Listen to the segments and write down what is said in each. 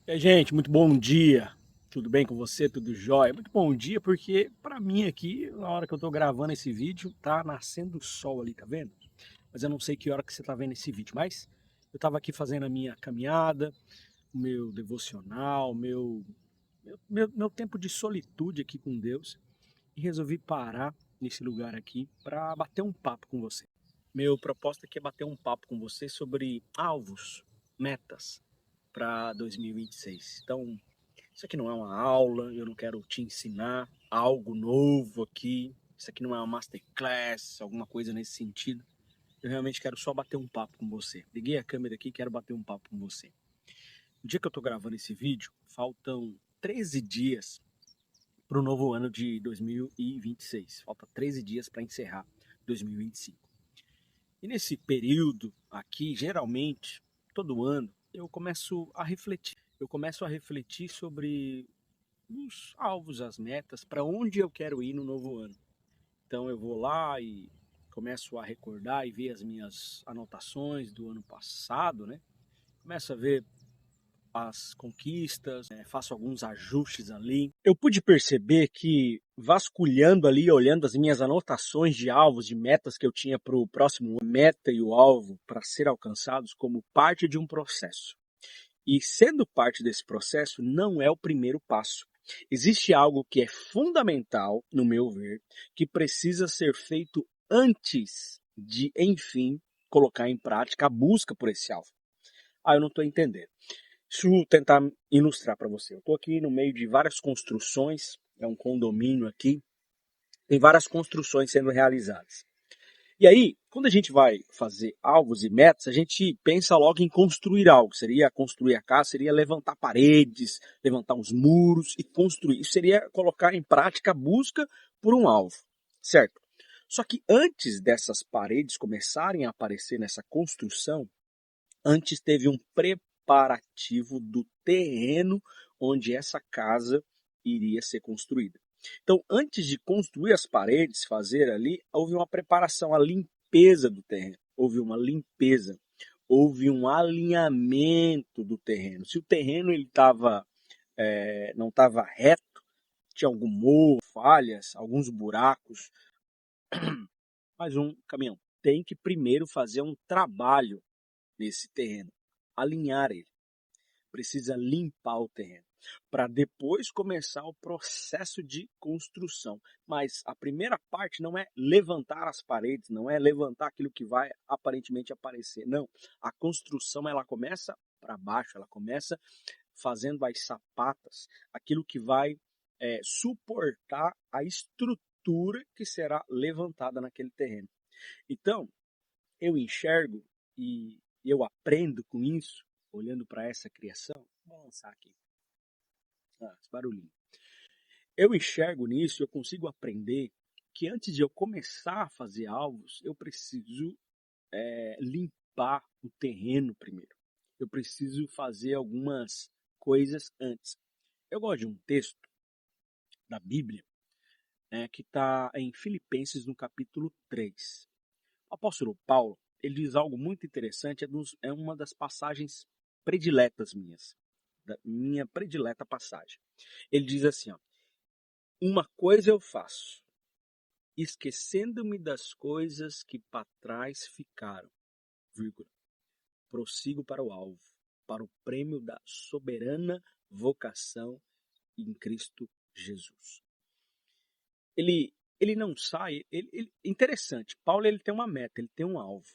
E aí, gente, muito bom dia. Tudo bem com você? Tudo jóia? Muito bom dia, porque pra mim aqui, na hora que eu tô gravando esse vídeo, tá nascendo o sol ali, tá vendo? Mas eu não sei que hora que você tá vendo esse vídeo, mas eu tava aqui fazendo a minha caminhada, o meu devocional, meu tempo de solitude aqui com Deus e resolvi parar nesse lugar aqui para bater um papo com você. Meu propósito aqui é bater um papo com você sobre alvos, metas para 2026. Então, isso aqui não é uma aula, eu não quero te ensinar algo novo aqui. Isso aqui não é uma masterclass, alguma coisa nesse sentido. Eu realmente quero só bater um papo com você. Liguei a câmera aqui e quero bater um papo com você. No dia que eu tô gravando esse vídeo, faltam 13 dias para o novo ano de 2026. Falta 13 dias para encerrar 2025. E nesse período aqui, geralmente, todo ano, eu começo a refletir. Eu começo a refletir sobre os alvos, as metas, para onde eu quero ir no novo ano. Então eu vou lá e começo a recordar e ver as minhas anotações do ano passado, né? Começo a ver as conquistas, faço alguns ajustes ali. Eu pude perceber que vasculhando ali, olhando as minhas anotações de alvos, de metas que eu tinha para o próximo ano, meta e o alvo para ser alcançados como parte de um processo. E sendo parte desse processo, não é o primeiro passo. Existe algo que é fundamental, no meu ver, que precisa ser feito antes de, enfim, colocar em prática a busca por esse alvo. Ah, eu não estou entendendo. Deixa eu tentar ilustrar para você. Eu estou aqui no meio de várias construções, é um condomínio aqui, tem várias construções sendo realizadas. E aí, quando a gente vai fazer alvos e metas, a gente pensa logo em construir algo. Seria construir a casa, seria levantar paredes, levantar uns muros e construir. Isso seria colocar em prática a busca por um alvo, certo? Só que antes dessas paredes começarem a aparecer nessa construção, antes teve um preparativo do terreno onde essa casa iria ser construída. Então, antes de construir as paredes, fazer ali, houve uma preparação, a limpeza do terreno. Houve uma limpeza, houve um alinhamento do terreno. Se o terreno ele não estava reto, tinha algum morro, falhas, alguns buracos, mas um caminhão tem que primeiro fazer um trabalho nesse terreno, alinhar ele. Precisa limpar o terreno para depois começar o processo de construção. Mas a primeira parte não é levantar as paredes, não é levantar aquilo que vai aparentemente aparecer. Não, a construção ela começa para baixo, ela começa fazendo as sapatas, aquilo que vai suportar a estrutura que será levantada naquele terreno. Então, eu enxergo e eu aprendo com isso, olhando para essa criação. Vou lançar aqui. Esse barulhinho. Eu enxergo nisso, eu consigo aprender que antes de eu começar a fazer alvos, eu preciso limpar o terreno primeiro. Eu preciso fazer algumas coisas antes. Eu gosto de um texto da Bíblia que está em Filipenses no capítulo 3. O apóstolo Paulo, ele diz algo muito interessante, é uma das passagens prediletas minhas, da minha predileta passagem. Ele diz assim, ó, uma coisa eu faço, esquecendo-me das coisas que para trás ficaram, vírgula, prossigo para o alvo, para o prêmio da soberana vocação em Cristo Jesus. Ele não sai, interessante, Paulo ele tem uma meta, ele tem um alvo.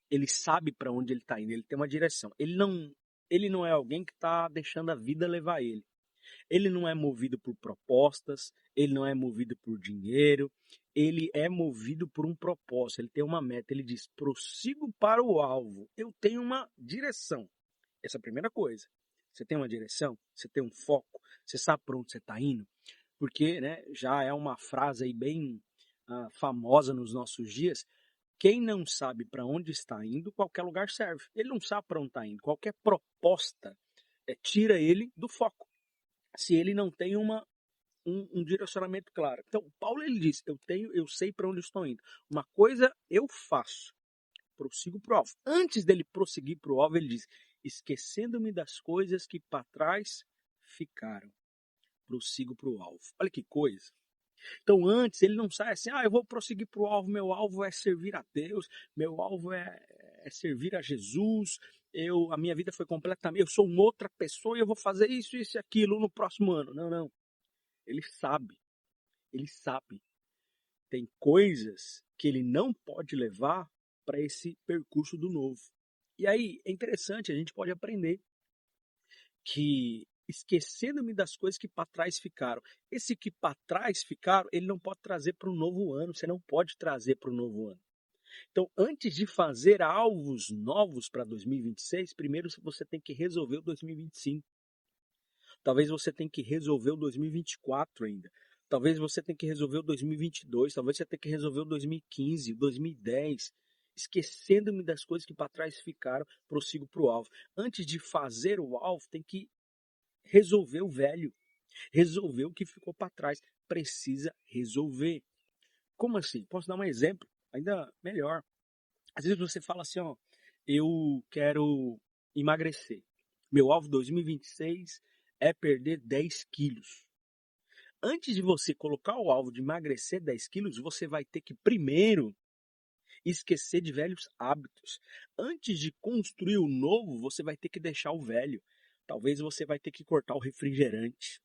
Ele sabe para onde ele está indo, ele tem uma direção. Ele não é alguém que está deixando a vida levar ele. Ele não é movido por propostas, ele não é movido por dinheiro, ele é movido por um propósito, ele tem uma meta, ele diz, prossigo para o alvo, eu tenho uma direção. Essa é a primeira coisa. Você tem uma direção, você tem um foco, você sabe para onde você está indo, porque já é uma frase aí bem famosa nos nossos dias. Quem não sabe para onde está indo, qualquer lugar serve. Ele não sabe para onde está indo. Qualquer proposta tira ele do foco. Se ele não tem um direcionamento claro. Então, Paulo ele diz: eu sei para onde estou indo. Uma coisa eu faço, prossigo para o alvo. Antes dele prosseguir para o alvo, ele diz: esquecendo-me das coisas que para trás ficaram, prossigo para o alvo. Olha que coisa. Então antes ele não sai assim, eu vou prosseguir para o alvo, meu alvo é servir a Deus, meu alvo é servir a Jesus, a minha vida foi completamente, eu sou uma outra pessoa e eu vou fazer isso, isso e aquilo no próximo ano. Não, não. Ele sabe. Tem coisas que ele não pode levar para esse percurso do novo. E aí é interessante, a gente pode aprender que esquecendo-me das coisas que para trás ficaram. Esse que para trás ficaram, ele não pode trazer para o novo ano, você não pode trazer para o novo ano. Então, antes de fazer alvos novos para 2026, primeiro você tem que resolver o 2025. Talvez você tenha que resolver o 2024 ainda. Talvez você tenha que resolver o 2022. Talvez você tenha que resolver o 2015, o 2010. Esquecendo-me das coisas que para trás ficaram, prossigo para o alvo. Antes de fazer o alvo, tem que resolver o velho. Resolver o que ficou para trás. Precisa resolver. Como assim? Posso dar um exemplo? Ainda melhor. Às vezes você fala assim, eu quero emagrecer. Meu alvo 2026 é perder 10 quilos. Antes de você colocar o alvo de emagrecer 10 quilos, você vai ter que primeiro esquecer de velhos hábitos. Antes de construir o novo, você vai ter que deixar o velho. Talvez você vai ter que cortar o refrigerante.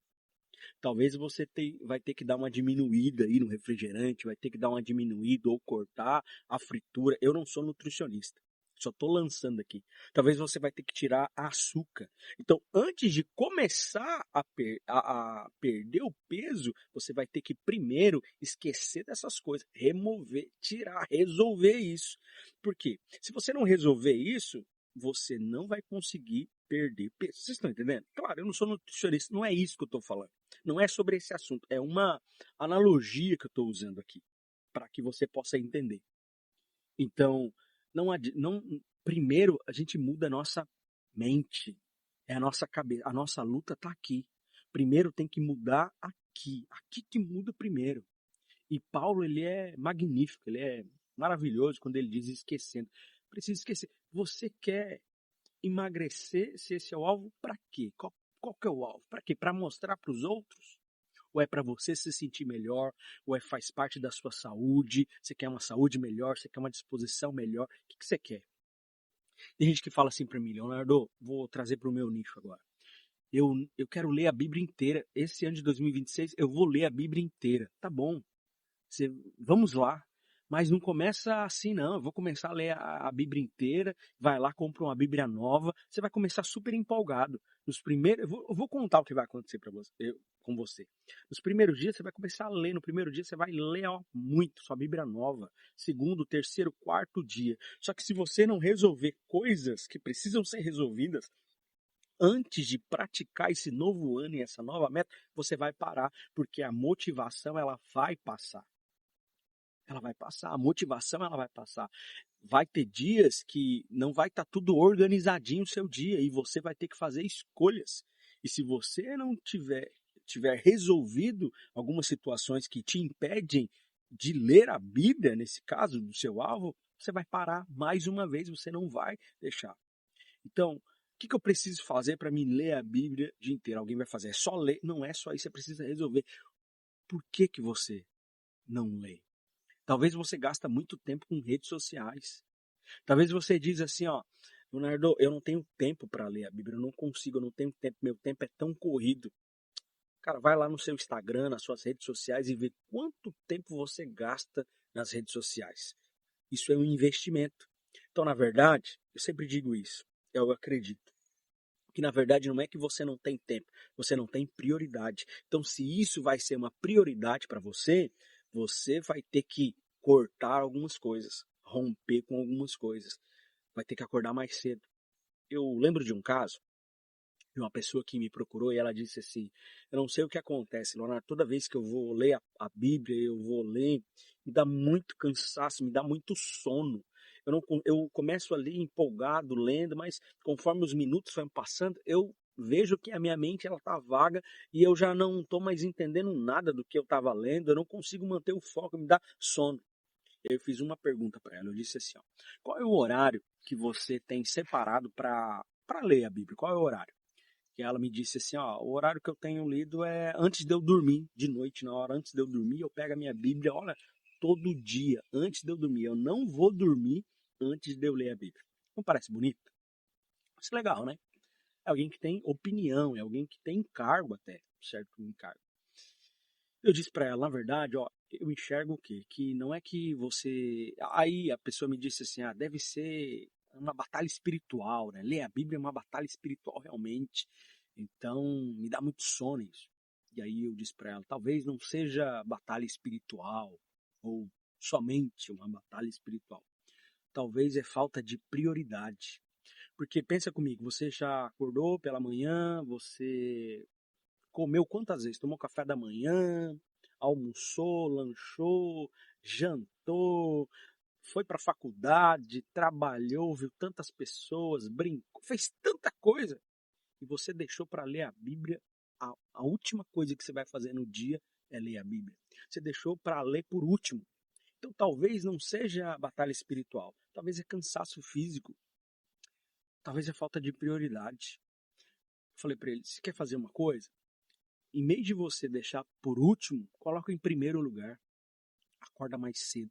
Talvez você vai ter que dar uma diminuída aí no refrigerante, vai ter que dar uma diminuída ou cortar a fritura. Eu não sou nutricionista, só estou lançando aqui. Talvez você vai ter que tirar açúcar. Então, antes de começar a perder o peso, você vai ter que primeiro esquecer dessas coisas, remover, tirar, resolver isso. Por quê? Se você não resolver isso, você não vai conseguir perder peso. Vocês estão entendendo? Claro, eu não sou nutricionista, não é isso que eu estou falando. Não é sobre esse assunto, é uma analogia que eu estou usando aqui, para que você possa entender. Então, primeiro a gente muda a nossa mente, é a nossa cabeça, a nossa luta está aqui. Primeiro tem que mudar aqui que muda primeiro. E Paulo, ele é magnífico, ele é maravilhoso quando ele diz esquecendo. Precisa esquecer. Você quer emagrecer, se esse é o alvo, para quê? Qual que é o alvo? Para quê? Para mostrar para os outros? Ou é para você se sentir melhor? Ou faz parte da sua saúde? Você quer uma saúde melhor? Você quer uma disposição melhor? O que você quer? Tem gente que fala assim para mim, Leonardo, vou trazer para o meu nicho agora. Eu quero ler a Bíblia inteira. Esse ano de 2026 eu vou ler a Bíblia inteira. Tá bom. Vamos lá. Mas não começa assim, não. Eu vou começar a ler a Bíblia inteira, vai lá, compra uma Bíblia nova. Você vai começar super empolgado. Nos primeiros, eu vou contar o que vai acontecer com você. Nos primeiros dias, você vai começar a ler. No primeiro dia, você vai ler muito sua Bíblia nova. Segundo, terceiro, quarto dia. Só que se você não resolver coisas que precisam ser resolvidas, antes de praticar esse novo ano e essa nova meta, você vai parar, porque a motivação ela vai passar. Ela vai passar, a motivação ela vai passar. Vai ter dias que não vai estar tudo organizadinho o seu dia e você vai ter que fazer escolhas. E se você não tiver resolvido algumas situações que te impedem de ler a Bíblia, nesse caso, do seu alvo, você vai parar mais uma vez, você não vai deixar. Então, o que eu preciso fazer para me ler a Bíblia o dia inteiro? Alguém vai fazer, é só ler? Não é só isso, você precisa resolver. Por que você não lê? Talvez você gasta muito tempo com redes sociais. Talvez você diz assim, Leonardo, eu não tenho tempo para ler a Bíblia, eu não consigo, eu não tenho tempo, meu tempo é tão corrido. Cara, vai lá no seu Instagram, nas suas redes sociais e vê quanto tempo você gasta nas redes sociais. Isso é um investimento. Então, na verdade, eu sempre digo isso, eu acredito. Que na verdade não é que você não tem tempo, você não tem prioridade. Então, se isso vai ser uma prioridade para você, você vai ter que cortar algumas coisas, romper com algumas coisas. Vai ter que acordar mais cedo. Eu lembro de um caso de uma pessoa que me procurou e ela disse assim, eu não sei o que acontece, Leonardo, toda vez que eu vou ler a Bíblia, eu vou ler, me dá muito cansaço, me dá muito sono. Eu começo ali empolgado, lendo, mas conforme os minutos vão passando, eu vejo que a minha mente ela tá vaga e eu já não estou mais entendendo nada do que eu estava lendo, eu não consigo manter o foco, me dá sono. Eu fiz uma pergunta para ela, eu disse assim, qual é o horário que você tem separado para para ler a Bíblia, qual é o horário? Que ela me disse assim, ó, o horário que eu tenho lido é antes de eu dormir, de noite, na hora antes de eu dormir, eu pego a minha Bíblia, olha, todo dia, antes de eu dormir. Eu não vou dormir antes de eu ler a Bíblia. Não parece bonito? Isso é legal, né? É alguém que tem opinião, é alguém que tem encargo até, certo encargo. Eu disse para ela, na verdade, ó, eu enxergo o quê? Que não é que você... Aí a pessoa me disse assim, deve ser uma batalha espiritual, né? Ler a Bíblia é uma batalha espiritual realmente. Então, me dá muito sono isso. E aí eu disse para ela, talvez não seja batalha espiritual ou somente uma batalha espiritual. Talvez é falta de prioridade. Porque pensa comigo, você já acordou pela manhã, você comeu quantas vezes? Tomou café da manhã, almoçou, lanchou, jantou, foi para a faculdade, trabalhou, viu tantas pessoas, brincou, fez tanta coisa. E você deixou para ler a Bíblia, a última coisa que você vai fazer no dia é ler a Bíblia. Você deixou para ler por último. Então talvez não seja batalha espiritual, talvez é cansaço físico, talvez é falta de prioridade. Eu falei para ele, você quer fazer uma coisa? Em vez de você deixar por último, coloca em primeiro lugar. Acorda mais cedo.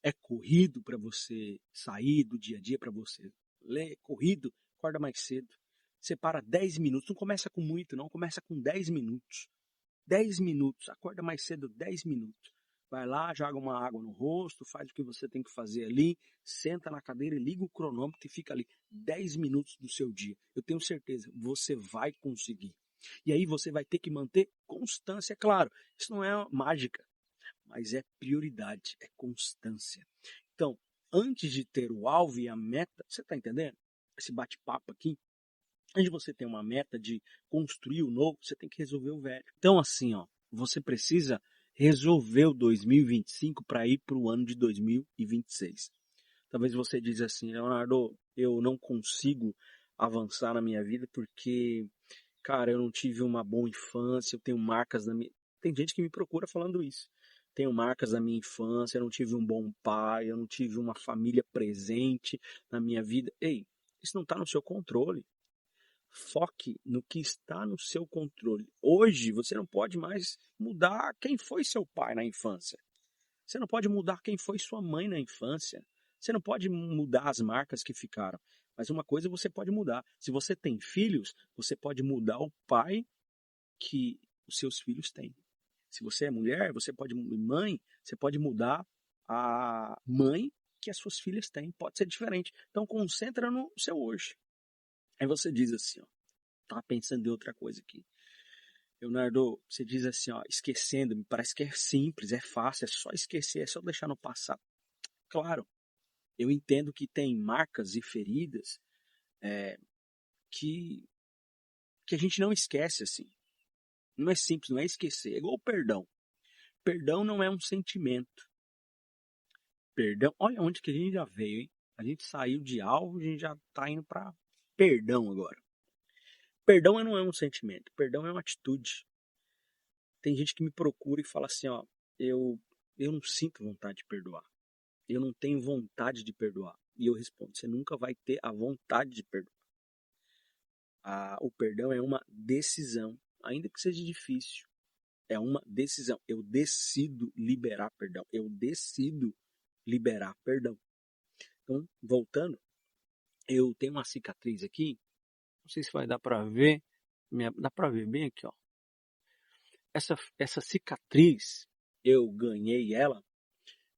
É corrido para você sair do dia a dia para você ler, corrido, acorda mais cedo. Separa 10 minutos, não começa com muito não, começa com 10 minutos. 10 minutos, acorda mais cedo 10 minutos. Vai lá, joga uma água no rosto, faz o que você tem que fazer ali, senta na cadeira e liga o cronômetro e fica ali 10 minutos do seu dia. Eu tenho certeza, você vai conseguir. E aí você vai ter que manter constância, é claro. Isso não é mágica, mas é prioridade, é constância. Então, antes de ter o alvo e a meta, você está entendendo? Esse bate-papo aqui, antes de você ter uma meta de construir o novo, você tem que resolver o velho. Então, assim, ó, você precisa resolver o 2025 para ir para o ano de 2026. Talvez você diz assim, Leonardo, eu não consigo avançar na minha vida porque, cara, eu não tive uma boa infância, eu tenho marcas na minha... Tem gente que me procura falando isso. Tenho marcas da minha infância, eu não tive um bom pai, eu não tive uma família presente na minha vida. Ei, isso não está no seu controle. Foque no que está no seu controle. Hoje você não pode mais mudar quem foi seu pai na infância. Você não pode mudar quem foi sua mãe na infância. Você não pode mudar as marcas que ficaram. Mas uma coisa você pode mudar. Se você tem filhos, você pode mudar o pai que os seus filhos têm. Se você é mulher, você pode mãe, você pode mudar a mãe que as suas filhas têm. Pode ser diferente. Então concentra no seu hoje. Aí você diz assim, ó, tá pensando em outra coisa aqui. Leonardo, você diz assim, ó, esquecendo, me parece que é simples, é fácil, é só esquecer, é só deixar no passado. Claro, eu entendo que tem marcas e feridas que, que a gente não esquece assim. Não é simples, não é esquecer. É igual o perdão. Perdão não é um sentimento. Perdão, olha onde que a gente já veio, hein? A gente saiu de algo, a gente já está indo para perdão agora. Perdão não é um sentimento, perdão é uma atitude. Tem gente que me procura e fala assim, ó, eu não sinto vontade de perdoar. Eu não tenho vontade de perdoar. E eu respondo, você nunca vai ter a vontade de perdoar. O perdão é uma decisão, ainda que seja difícil. É uma decisão. Eu decido liberar perdão. Eu decido liberar perdão. Então, voltando, eu tenho uma cicatriz aqui. Não sei se vai dar para ver. Dá para ver bem aqui, ó. Essa cicatriz, eu ganhei ela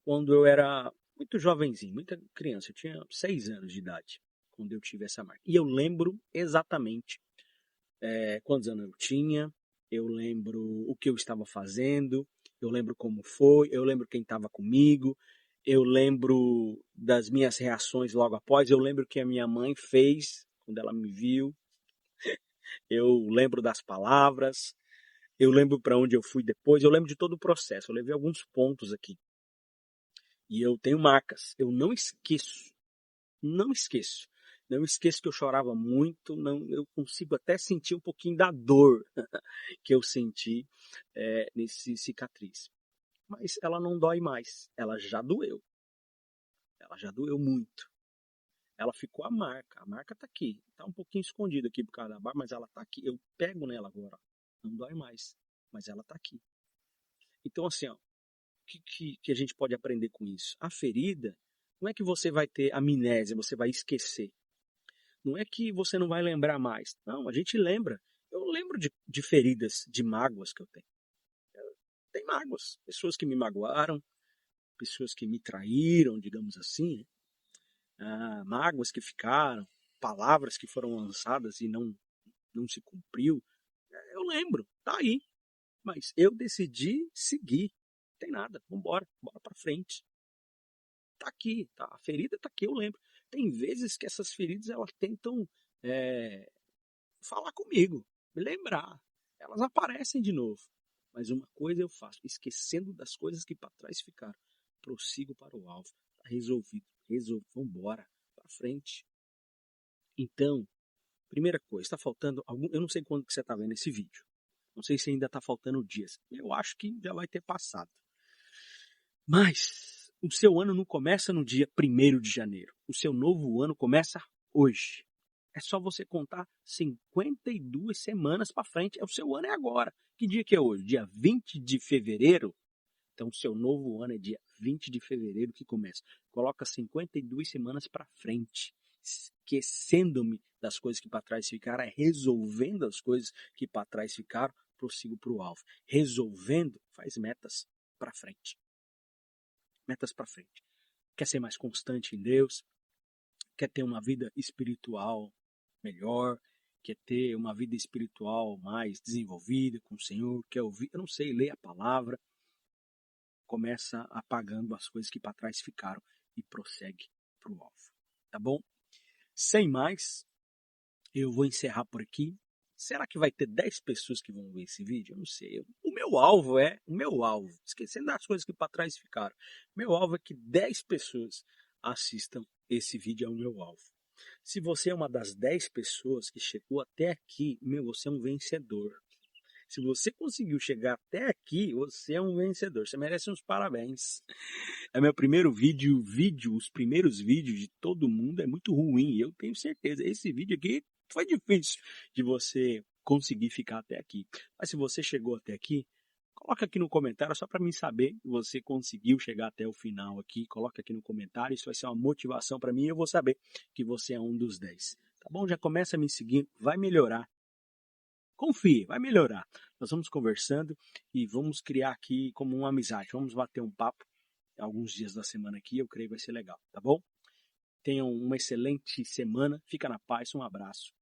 quando eu era muito jovenzinho, muita criança. Eu tinha 6 anos de idade quando eu tive essa marca. E eu lembro exatamente quantos anos eu tinha, eu lembro o que eu estava fazendo, eu lembro como foi, eu lembro quem estava comigo, eu lembro das minhas reações logo após, eu lembro o que a minha mãe fez quando ela me viu, eu lembro das palavras, eu lembro para onde eu fui depois, eu lembro de todo o processo, eu levei alguns pontos aqui. E eu tenho marcas, eu não esqueço, não esqueço. Não esqueço que eu chorava muito, não, eu consigo até sentir um pouquinho da dor que eu senti nesse cicatriz. Mas ela não dói mais, ela já doeu muito. ela ficou a marca tá aqui, tá um pouquinho escondida aqui por causa da barba, mas ela tá aqui, eu pego nela agora, não dói mais, mas ela tá aqui. Então assim, ó, o que a gente pode aprender com isso? A ferida, não é que você vai ter amnésia, você vai esquecer. Não é que você não vai lembrar mais. Não, a gente lembra. Eu lembro de feridas, de mágoas que eu tenho. Tem mágoas. Pessoas que me magoaram, pessoas que me traíram, digamos assim. Mágoas que ficaram, palavras que foram lançadas e não se cumpriu. Eu lembro, tá aí. Mas eu decidi seguir. Não tem nada, vambora, bora pra frente. Tá aqui, tá? A ferida tá aqui, eu lembro. Tem vezes que essas feridas elas tentam falar comigo, me lembrar. Elas aparecem de novo. Mas uma coisa eu faço, esquecendo das coisas que para trás ficaram, prossigo para o alvo. Tá resolvido, vambora, para frente. Então, primeira coisa, está faltando algum, eu não sei quando que você está vendo esse vídeo. Não sei se ainda está faltando dias. Eu acho que já vai ter passado. Mas o seu ano não começa no dia 1º de janeiro. O seu novo ano começa hoje. É só você contar 52 semanas para frente. O seu ano é agora. Que dia que é hoje? Dia 20 de fevereiro? Então, o seu novo ano é dia 20 de fevereiro que começa. Coloca 52 semanas para frente. Esquecendo-me das coisas que para trás ficaram, resolvendo as coisas que para trás ficaram, prossigo para o alvo. Resolvendo, faz metas para frente. Metas para frente. Quer ser mais constante em Deus? Quer ter uma vida espiritual melhor? Quer ter uma vida espiritual mais desenvolvida com o Senhor? Quer ouvir, eu não sei, ler a palavra? Começa apagando as coisas que para trás ficaram e prossegue para o alvo. Tá bom? Sem mais, eu vou encerrar por aqui. Será que vai ter 10 pessoas que vão ver esse vídeo? Eu não sei. O meu alvo, esquecendo das coisas que para trás ficaram, meu alvo é que 10 pessoas assistam esse vídeo, é o meu alvo. Se você é uma das 10 pessoas que chegou até aqui, você é um vencedor. Se você conseguiu chegar até aqui, você é um vencedor. Você merece uns parabéns. É meu primeiro os primeiros vídeos de todo mundo é muito ruim. Eu tenho certeza. Esse vídeo aqui foi difícil de você conseguir ficar até aqui. Mas se você chegou até aqui, coloca aqui no comentário só para mim saber que você conseguiu chegar até o final aqui. Coloca aqui no comentário. Isso vai ser uma motivação para mim e eu vou saber que você é um dos 10. Tá bom? Já começa a me seguir. Vai melhorar. Confie, vai melhorar. Nós vamos conversando e vamos criar aqui como uma amizade. Vamos bater um papo alguns dias da semana aqui. Eu creio que vai ser legal, tá bom? Tenham uma excelente semana. Fica na paz. Um abraço.